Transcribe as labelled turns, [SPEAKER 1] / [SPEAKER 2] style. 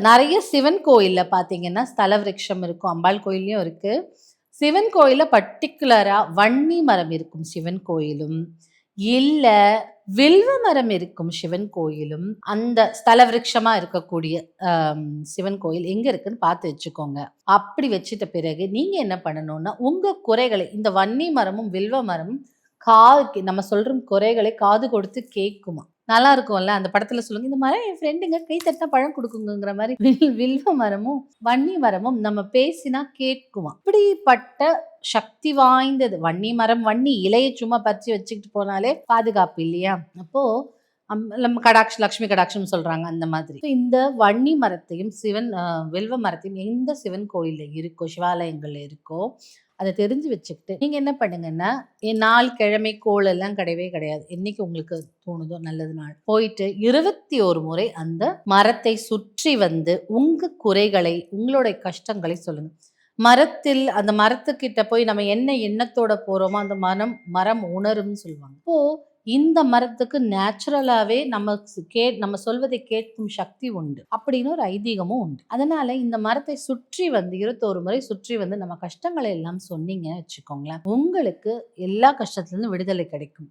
[SPEAKER 1] நெறைய சிவன் கோயில்ல பார்த்தீங்கன்னா, ஸ்தல விருட்சம் இருக்கும். அம்பாள் கோயில்லயும் இருக்கு. சிவன் கோயில்ல பர்ட்டிகுலரா வன்னி மரம் இருக்கும் சிவன் கோயிலும். இல்ல வில்வ மரம் இருக்கும் சிவன் கோயிலும். அந்த ஸ்தல விருட்சமா இருக்கக்கூடிய சிவன் கோயில் எங்க இருக்குன்னு பார்த்து வச்சுக்கோங்க. அப்படி வச்சுட்ட பிறகு நீங்க என்ன பண்ணணும்னா, உங்க குறைகளை இந்த வன்னி மரமும், வில்வ மரமும் நம்ம சொல்ற குறைகளை காது கொடுத்து கேட்குமாம். நல்லா இருக்கும்ல. அந்த படத்துல சொல்லுங்க, "இந்த மரம் என் ஃப்ரெண்டுங்க கை தட்டினா பழம் குடுக்குங்கங்கிற" மாரி வில்வ மரமும், வன்னி மரமும் நம்ம பேசினா கேட்குமாம். அப்படிப்பட்ட சக்தி வாய்ந்தது. வன்னி மரம், வன்னி இலைய சும்மா பறிச்சு வச்சுக்கிட்டு போனாலே பாதுகாப்பு இல்லையா? அப்போ நம்ம லக்ஷ்மி கடாட்சம்னு சொல்றாங்க அந்த மாதிரி. இந்த வன்னி மரத்தையும், வில்வ மரத்தையும் எந்த சிவன் கோயில்ல இருக்கோ, சிவாலயங்கள்ல இருக்கோ, அத தெரிஞ்சு வச்சுக்கிட்டு, நீங்க என்ன பண்ணுங்கன்னா, நாள், கிழமை, கோள் எல்லாம் கிடையவே கிடையாது. என்னைக்கு உங்களுக்கு தோணுதோ நல்லது நாள். போயிட்டு 21 முறை அந்த மரத்தை சுற்றி வந்து, உங்க குறைகளை, உங்களுடைய கஷ்டங்களை சொல்லுங்க. அந்த மரத்துக்கிட்ட போய் நம்ம என்ன எண்ணத்தோட போறோமோ, அந்த மரம் உணரும்னு சொல்லுவாங்க. இப்போ இந்த மரத்துக்கு நேச்சுரலாவே நம்ம சொல்வதை கேட்கும் சக்தி உண்டு. அப்படின்னு ஒரு ஐதீகமும் உண்டு. அதனால இந்த மரத்தை சுற்றி வந்து 21 முறை சுற்றி வந்து நம்ம கஷ்டங்களை எல்லாம் சொன்னீங்கன்னு வச்சுக்கோங்களேன். உங்களுக்கு எல்லா கஷ்டத்திலிருந்தும் விடுதலை கிடைக்கும்.